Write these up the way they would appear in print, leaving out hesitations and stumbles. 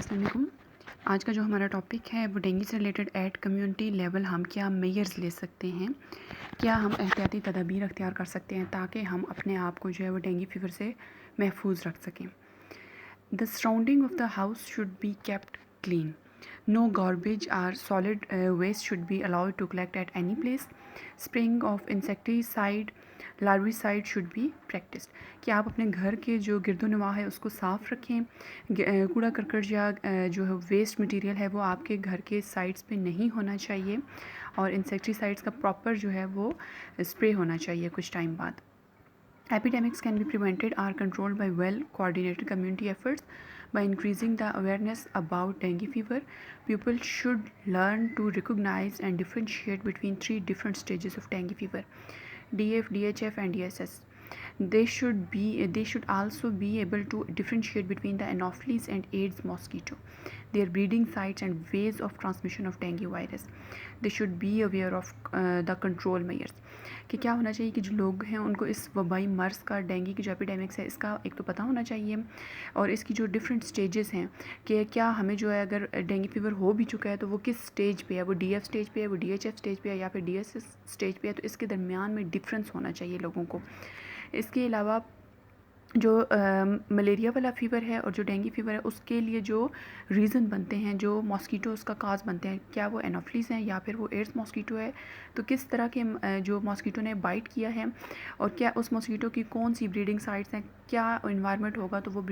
अस्सलाम वालेकुम। आज का जो हमारा टॉपिक है वो डेंगू से रिलेटेड एट कम्युनिटी लेवल हम क्या मेजर्स ले सकते हैं, क्या हम एहतियाती तदाबीर अख्तियार कर सकते हैं ताकि हम अपने आप को जो है वो डेंगू फीवर से महफूज रख सकें। The surrounding of the house should be kept clean. No garbage or solid waste should be allowed to collect at any place. Spraying of insecticide, larvicide should be practiced. कि आप अपने घर के जो गिरदोनवा है उसको साफ़ रखें। कूड़ा करकट या जो है वेस्ट मटेरियल है वो आपके घर के साइड्स पे नहीं होना चाहिए और इंसेक्टिसाइड्स का प्रॉपर जो है वो स्प्रे होना चाहिए कुछ टाइम बाद। Epidemics can be prevented or controlled by well-coordinated community efforts. By increasing the awareness about dengue fever, people should learn to recognize and differentiate between three different stages of dengue fever: DF, DHF, and DSS. They should also be able to differentiate between the Anopheles and Aedes mosquito, their breeding sites and ways of transmission of dengue virus. They should be aware of the control measures. कि क्या होना चाहिए कि जो लोग हैं उनको इस वबाई मर्ज़ का, डेंगू की जो एपिडेमिक्स है इसका एक तो पता होना चाहिए और इसकी जो डिफरेंट स्टेजेस हैं कि क्या हमें जो है अगर डेंगू फीवर हो भी चुका है तो वो किस स्टेज पे है, वो DF स्टेज पे है, वो DHF स्टेज पे है या फिर DSS स्टेज पे है, तो इसके दरमियान में डिफरेंस होना चाहिए लोगों को। इसके अलावा जो मलेरिया वाला फ़ीवर है और जो डेंगू फीवर है उसके लिए जो रीज़न बनते हैं, जो मॉस्कीटो उसका काज बनते हैं, क्या वो एनोफ्लिस हैं या फिर वो एड्स मॉस्कीटो है, तो किस तरह के जो मॉस्कीटो ने बाइट किया है और क्या उस मॉस्कीटो की कौन सी ब्रीडिंग साइट्स हैं, क्या इन्वायरमेंट होगा तो वो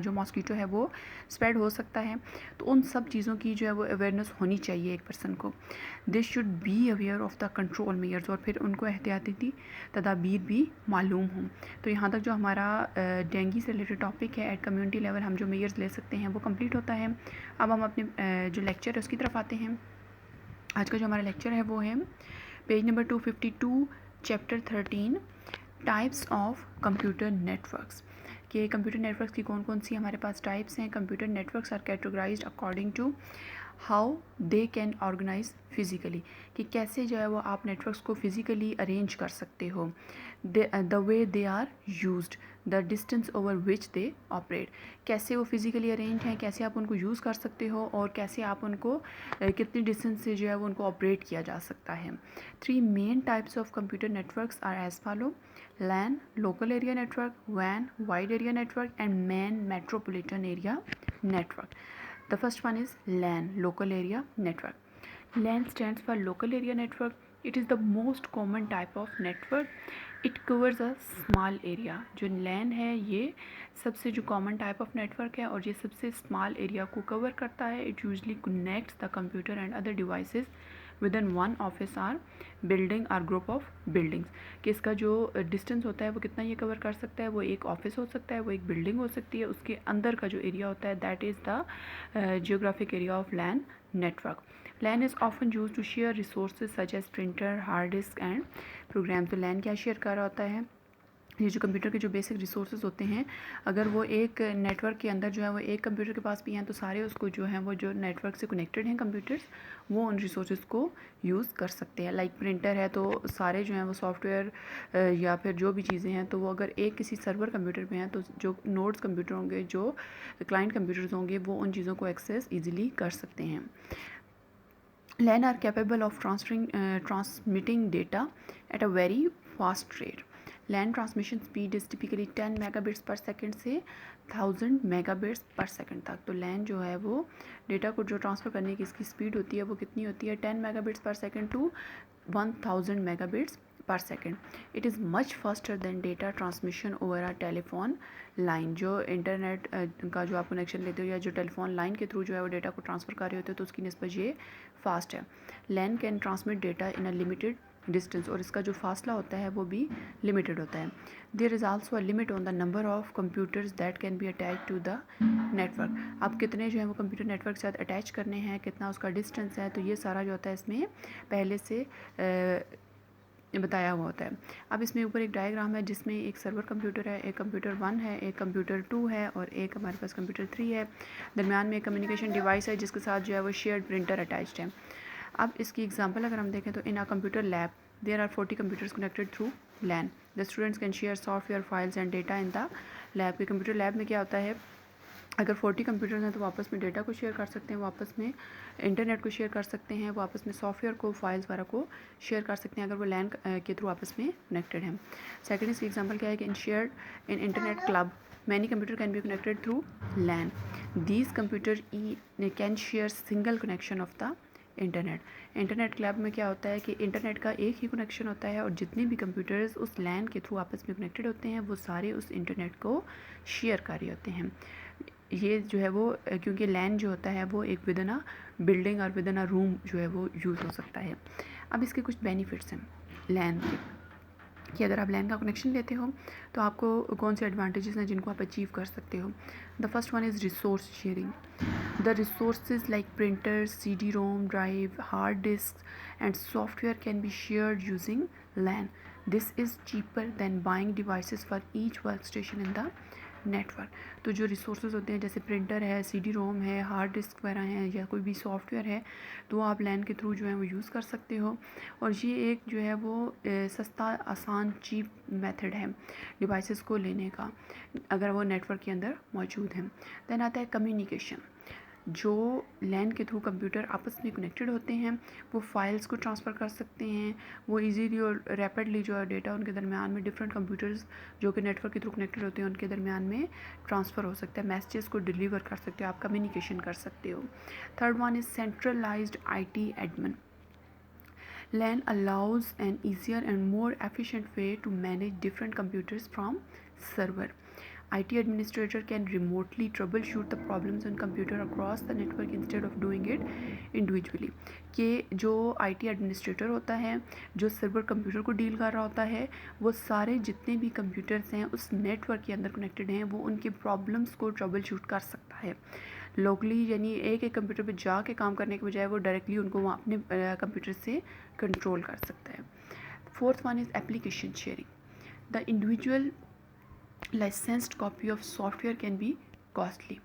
जो मॉस्कीटो है वो स्प्रेड हो सकता है। तो उन सब चीज़ों की जो है वो अवेयरनेस होनी चाहिए एक पर्सन को। They should be aware of the control measures और फिर उनको एहतियाती तदाबीर भी मालूम हों। तो यहाँ तक जो हमारा डेंगू से रिलेटेड टॉपिक है एट कम्युनिटी लेवल हम जो मेजर्स ले सकते हैं वो कंप्लीट होता है। अब हम अपने जो लेक्चर है उसकी तरफ आते हैं। आज का जो हमारा लेक्चर है वो है page number 252 chapter 13 types of computer networks. कि कंप्यूटर नेटवर्क्स की कौन कौन सी हमारे पास टाइप्स हैं। Computer networks are categorised according to how they can organise physically, कि कैसे जो है वो आप नेटवर्क्स को फिज़िकली अरेंज कर सकते हो। The way they are used, the distance over which they operate, कैसे वो फिज़िकली अरेंज हैं, कैसे आप उनको यूज़ कर सकते हो और कैसे आप उनको कितनी डिस्टेंस से जो है वो उनको ऑपरेट किया जा सकता है। 3 main types of computer networks are as follow: LAN local area network, WAN wide area network, and MAN metropolitan area network. The first one is LAN local area network. LAN stands for local area network. It is the most common type of network. It covers a small area. जो LAN है ये सबसे जो common type of network है और ये सबसे small area को cover करता है. It usually connects the computer and other devices within one office or building or group of buildings. कि इसका जो डिस्टेंस होता है वो कितना ये कवर कर सकता है, वो एक ऑफिस हो सकता है, वो एक बिल्डिंग हो सकती है, उसके अंदर का जो एरिया होता है that is the geographic area of LAN network. LAN is often used to share resources such as printer, hard disk and programs. तो LAN क्या शेयर कर रहा होता है, ये जो कंप्यूटर के जो बेसिक रिसोर्सेज होते हैं, अगर वो एक नेटवर्क के अंदर जो है वो एक कंप्यूटर के पास भी हैं तो सारे उसको जो है वो जो नेटवर्क से कनेक्टेड हैं कंप्यूटर्स वो उन रिसोर्सेज को यूज़ कर सकते हैं। लाइक प्रिंटर है तो सारे जो हैं वो सॉफ्टवेयर या फिर जो भी चीज़ें हैं तो वो अगर एक किसी सर्वर कंप्यूटर पे हैं तो जो नोड्स कंप्यूटर होंगे, जो क्लाइंट कंप्यूटर्स होंगे, वो उन चीज़ों को एक्सेस ईजिली कर सकते हैं। LAN are capable of transmitting data at a very fast rate. LAN transmission speed is typically 10 megabits per second से 1000 megabits per second तक। तो LAN जो है वो डेटा को जो ट्रांसफ़र करने की इसकी स्पीड होती है वो कितनी होती है, 10 megabits per second to 1000 megabits per second. It is much faster than data transmission over a telephone line. जो इंटरनेट का जो आप कनेक्शन लेते हो या जो टेलीफोन लाइन के थ्रू जो है वो डेटा को ट्रांसफ़र कर रहे होते हो तो उसकी निस्बत ये फास्ट है। LAN can transmit data in a limited distance और इसका जो फासला होता है वो भी लिमिटेड होता है। There is also a limit on the number of computers that can be attach to the network. आप कितने जो है वो कंप्यूटर नेटवर्क के साथ अटैच करने हैं, कितना उसका डिस्टेंस है, तो ये सारा जो होता है इसमें पहले से बताया हुआ होता है। अब इसमें ऊपर एक डायग्राम है जिसमें एक सर्वर कंप्यूटर है, एक कंप्यूटर 1 है, एक कंप्यूटर 2 है और एक हमारे पास कंप्यूटर 3 है। दरमियान में एक कम्युनिकेशन डिवाइस है जिसके साथ जो है वो शेयर्ड प्रिंटर अटैच्ड है। अब इसकी एग्जांपल अगर हम देखें तो in a computer lab there are 40 computers connected through LAN. The students can share software files and data in the lab. के कंप्यूटर लैब में क्या होता है, अगर 40 कंप्यूटर्स हैं तो वो आपस में डेटा को शेयर कर सकते हैं, वो आपस में इंटरनेट को शेयर कर सकते हैं, वो आपस में सॉफ्टवेयर को, फाइल्स वगैरह को शेयर कर सकते हैं अगर वो लैन के थ्रू आपस में कनेक्टेड हैं। सेकंड इसकी एग्जांपल क्या है कि in internet club many computer can be connected through LAN. These computer can share single connection of the internet club में क्या होता है कि इंटरनेट का एक ही कनेक्शन होता है और जितने भी कंप्यूटर्स उस लैन के थ्रू आपस में कनेक्टेड होते हैं वो सारे उस इंटरनेट को शेयर कर रहे होते हैं। ये जो है वो क्योंकि लैन जो होता है वो एक विदिन अ बिल्डिंग और विदिन अ रूम जो है वो यूज़ हो सकता है। अब इसके कुछ बेनिफिट्स हैं लैन के, कि अगर आप लैन का कनेक्शन लेते हो तो आपको कौन से एडवांटेजेस हैं जिनको आप अचीव कर सकते हो। The first one is resource sharing. The resources like printers, CD ROM drive, hard disk and software can be shared using LAN. This is cheaper than buying devices for each work station in the network. तो जो resources होते हैं जैसे printer है, CD ROM है, hard disk वगैरह हैं या कोई भी सॉफ्टवेयर है तो आप लैन के थ्रू जो है वो यूज़ कर सकते हो। और ये एक जो है वो सस्ता, आसान, चीप मेथड है डिवाइसेस को लेने का अगर वो नेटवर्क के अंदर मौजूद हैं। देन आता है कम्युनिकेशन। जो लैन के थ्रू कंप्यूटर आपस में कनेक्टेड होते हैं वो फाइल्स को ट्रांसफ़र कर सकते हैं, वो इजीली और रैपिडली जो है डेटा उनके दरमियान में डिफरेंट कंप्यूटर्स जो कि नेटवर्क के थ्रू कनेक्टेड होते हैं उनके दरमियान में ट्रांसफ़र हो सकता है, मैसेजेस को डिलीवर कर सकते हो, आप कम्युनिकेशन कर सकते हो। Third one is centralised IT admin. LAN allows an easier and more efficient way to manage different computers from server. IT administrator can remotely troubleshoot the problems on computer across the network instead of doing it individually. कि जो IT administrator होता है जो server computer को deal कर रहा होता है वो सारे जितने भी कंप्यूटर्स हैं उस नेटवर्क के अंदर कनेक्टेड हैं वो उनके प्रॉब्लम्स को ट्रबल शूट कर सकता है लोकली, यानी एक एक कंप्यूटर पे जाके काम करने के बजाय वो डायरेक्टली उनको वहाँ अपने कंप्यूटर से कंट्रोल कर सकता है। Fourth one is application sharing. The individual licensed copy of software can be costly.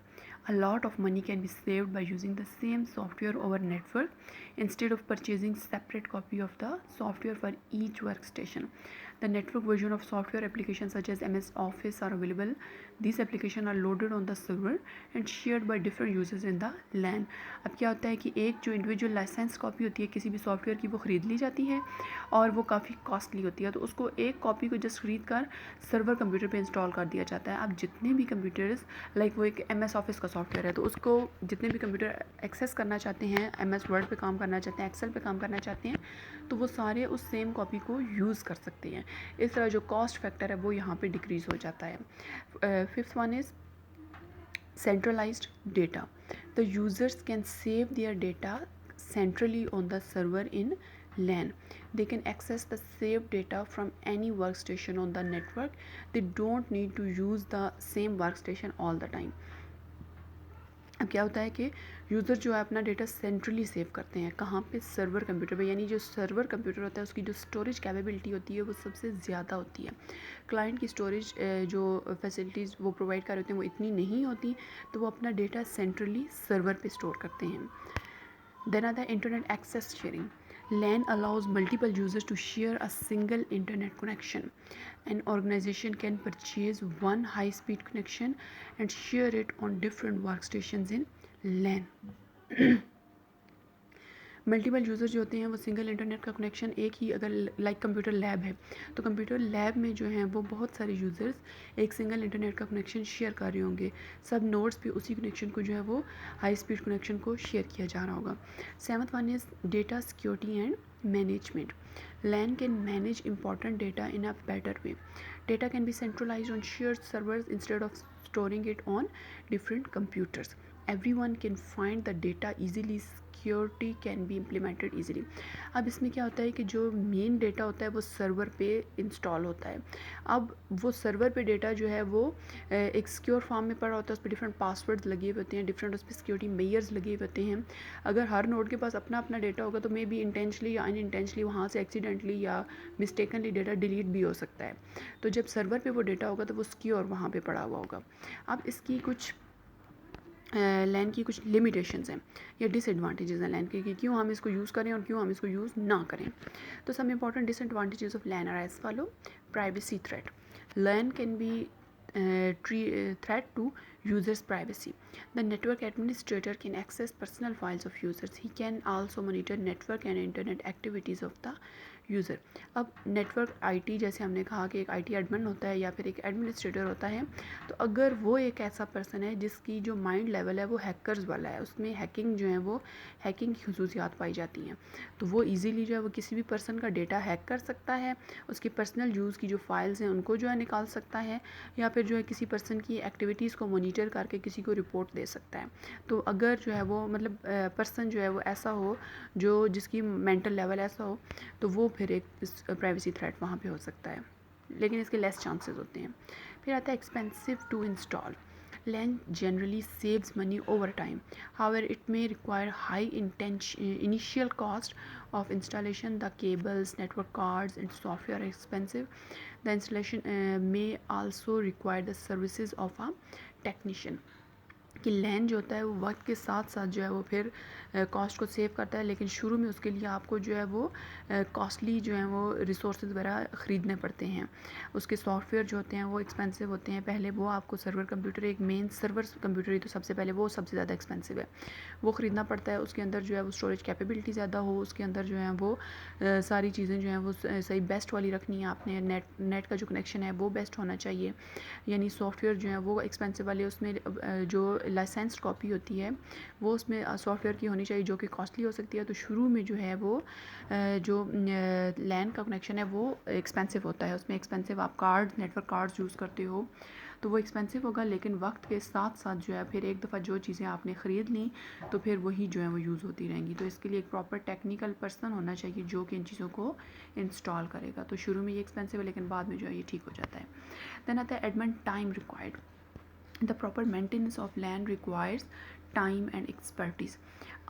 A lot of money can be saved by using the same software over network instead of purchasing separate copy of the software for each workstation. The network version of software applications such as MS Office are available. These applications are loaded on the server and shared by different users in the LAN. अब क्या होता है कि एक जो individual licence copy होती है किसी भी सॉफ्टवेयर की वो ख़रीद ली जाती है और वो काफ़ी कॉस्टली होती है तो उसको एक कॉपी को जस्ट ख़रीद कर सर्वर कंप्यूटर पे इंस्टॉल कर दिया जाता है। अब जितने भी कंप्यूटर्स लाइक वो एक MS ऑफिस का सॉफ्टवेयर है तो उसको जितने भी कंप्यूटर एक्सेस करना चाहते हैं, MS वर्ड पे काम करना चाहते हैं, एक्सेल पे काम करना चाहते हैं तो वो सारे उस सेम कॉपी को यूज़ कर सकते हैं। इस तरह जो कॉस्ट फैक्टर है वो यहाँ पे डिक्रीज़ हो जाता है। Fifth one is centralized data. The users can save their data centrally on the server in LAN. They can access the saved data from any workstation on the network. They don't need to use the same workstation all the time. अब क्या होता है कि user जो है अपना data centrally save करते हैं कहाँ पे, सर्वर कंप्यूटर पे, यानी जो सर्वर कंप्यूटर होता है उसकी जो स्टोरेज कैपेबिलिटी होती है वो सबसे ज़्यादा होती है। क्लाइंट की स्टोरेज जो फैसिलिटीज़ वो प्रोवाइड कर रहे होते हैं वो इतनी नहीं होती तो वो अपना डेटा सेंट्रली सर्वर पे स्टोर करते हैं। देन आता है internet access sharing. LAN allows multiple users to share a single internet connection. An organization can purchase one high-speed connection and share it on different workstations in LAN. Multiple user जो होते हैं वो single internet का connection एक ही, अगर like computer lab है तो computer lab में जो हैं वो बहुत सारे यूज़र्स एक सिंगल इंटरनेट का कनेक्शन शेयर कर रहे होंगे, सब नोड्स पे उसी कनेक्शन को जो है वो हाई स्पीड कनेक्शन को शेयर किया जा रहा होगा। Seventh one is data security and management. LAN can manage important data in a better way. Data can be centralized on shared servers instead of storing it on different computers. Everyone can find the data easily. Security can be implemented easily. अब इसमें क्या होता है कि जो main data होता है वो सर्वर पे इंस्टॉल होता है। अब वो सर्वर पे डेटा जो है वो एक सिक्योर फॉर्म में पड़ा होता है, उस पर डिफरेंट पासवर्ड्स लगे हुए होते हैं, डिफरेंट उस पर सिक्योरिटी मेयर्स लगे हुए होते हैं। अगर हर नोड के पास अपना अपना डेटा होगा तो मे बी इंटेंशनली या अनइंटेंशनली वहाँ से एक्सीडेंटली या मिस्टेकनली डेटा डिलीट भी हो सकता है। तो जब सर्वर पे वो डेटा होगा तो वो सिक्योर वहाँ पे पड़ा हुआ होगा। अब इसकी कुछ LAN की कुछ लिमिटेशंस हैं या डिसएडवांटेजेस हैं LAN के कि क्यों हम इसको यूज़ करें और क्यों हम इसको यूज़ ना करें। तो some important disadvantages of LAN are as follow. Privacy threat. LAN can be threat to users' privacy. The network administrator can access personal files of users. He can also monitor network and internet activities of the user. अब network IT, जैसे हमने कहा कि एक IT admin होता है या फिर एक एडमिनिस्ट्रेटर होता है, तो अगर वो एक ऐसा पर्सन है जिसकी जो माइंड लेवल है वो हैकर्स वाला है, उसमें हैकिंग जो है वो हैकिंग की खसूसियात पाई जाती हैं, तो वो इजीली जो है वो किसी भी पर्सन का डेटा हैक कर सकता है, उसकी पर्सनल यूज़ की जो फाइल्स हैं उनको जो है निकाल सकता है, या फिर जो है किसी पर्सन की एक्टिविटीज़ को मॉनिटर करके किसी को रिपोर्ट दे सकता है. तो अगर जो है वो मतलब पर्सन जो है वो ऐसा हो, जो जिसकी मेंटल लेवल ऐसा हो, तो वो फिर एक प्राइवेसी थ्रेट वहाँ पे हो सकता है, लेकिन इसके लेस चांसेस होते हैं. फिर आता है expensive to install. LAN generally saves money over time. However, it may require high initial cost of installation. The cables, network cards, and software are expensive. The installation may also require the services of a technician. कि लैन जो होता है वो वक्त के साथ साथ जो है वो फिर कॉस्ट को सेव करता है, लेकिन शुरू में उसके लिए आपको जो है वो कॉस्टली जो है वो रिसोर्सेज वगैरह ख़रीदने पड़ते हैं. उसके सॉफ्टवेयर जो होते हैं वो एक्सपेंसिव होते हैं. पहले वो आपको सर्वर कंप्यूटर, एक मेन सर्वर कंप्यूटर ही तो सबसे पहले वो सबसे ज़्यादा एक्सपेंसिव है, वो ख़रीदना पड़ता है. उसके अंदर जो है वो स्टोरेज कैपेबिलिटी ज़्यादा हो, उसके अंदर जो है वो सारी चीज़ें जो हैं वो सही बेस्ट वाली रखनी है आपने. नेट का जो कनेक्शन है वो बेस्ट होना चाहिए. यानी सॉफ्टवेयर जो है वो एक्सपेंसिव वाले, उसमें जो लाइसेंस्ड कॉपी होती है वो उसमें सॉफ्टवेयर की होनी चाहिए, जो कि कॉस्टली हो सकती है. तो शुरू में जो है वो जो लैन का कनेक्शन है वो एक्सपेंसिव होता है. उसमें एक्सपेंसिव आप कार्ड्स, नेटवर्क कार्ड्स यूज़ करते हो तो वो एक्सपेंसिव होगा, लेकिन वक्त के साथ साथ जो है फिर एक दफ़ा जो चीज़ें आपने ख़रीद ली तो फिर वही जो है वो यूज़ होती रहेंगी. तो इसके लिए एक प्रॉपर टेक्निकल पर्सन होना चाहिए जो कि इन चीज़ों को इंस्टॉल करेगा. तो शुरू में ये एक्सपेंसिव है, लेकिन बाद में जो है ये ठीक हो जाता है. देन आता है admin time required. The proper maintenance of LAN requires time and expertise.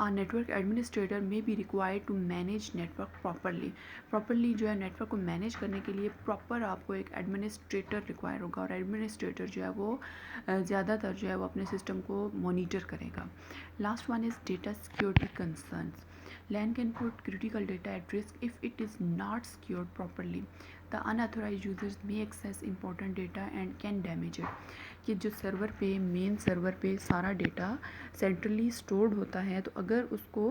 A network administrator may be required to manage network properly. Properly जो है नेटवर्क को मैनेज करने के लिए प्रॉपर आपको एक एडमिनिस्ट्रेटर रिक्वायर होगा, और एडमिनिस्ट्रेटर जो है वो ज़्यादातर जो है वो अपने सिस्टम को मॉनिटर करेगा. Last one is data security concerns. LAN can put critical data at risk if it is not secured properly. The unauthorized users may access important data and can damage it. कि जो server पे, main server पे सारा data centrally stored होता है, तो अगर उसको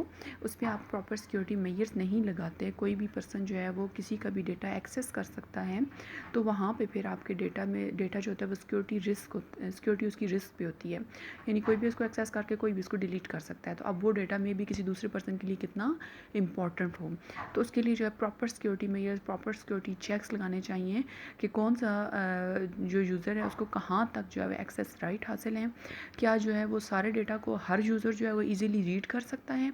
उस पर आप प्रॉपर सिक्योरिटी मेजर्स नहीं लगाते, कोई भी पर्सन जो है वो किसी का भी डेटा एक्सेस कर सकता है, तो वहाँ पे फिर आपके डेटा जो होता है वो सिक्योरिटी उसकी रिस्क पे होती है. यानी कोई भी उसको एक्सेस करके कोई भी उसको डिलीट कर सकता है. तो अब वो डेटा में भी किसी दूसरे पर्सन के लिए कितना इंपॉर्टेंट हो, तो उसके लिए जो है proper security measures, proper security checks लगाने चाहिए कि कौन सा जो यूज़र है उसको कहाँ तक जो है वो एक्सेस राइट हासिल है, क्या जो है वो सारे डेटा को हर यूज़र जो है वो इजीली रीड कर सकता है,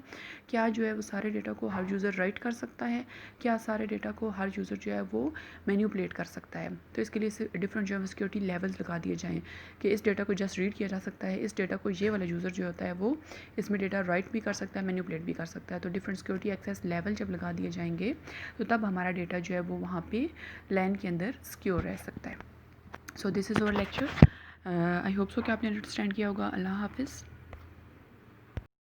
क्या जो है वो सारे डेटा को हर यूज़र राइट कर सकता है, क्या सारे डेटा को हर यूज़र जो है वो मैनिपुलेट कर सकता है. तो इसके लिए डिफरेंट जो है सिक्योरिटी लेवल्स लगा दिए जाएँ कि इस डेटा को जस्ट रीड किया जा सकता है, इस डेटा को ये वाला यूज़र जो होता है वो इसमें डेटा राइट भी कर सकता है, मैनिपुलेट भी कर सकता है. तो डिफरेंट सिक्योरिटी एक्सेस लेवल जब लगा दिए जाएंगे तो तब हमारा डेटा जो है वो वहाँ पे लैन के अंदर सिक्योर रह सकता है. So this is our lecture. I hope so कि आपने अंडरस्टैंड किया होगा. अल्लाह हाफिज़.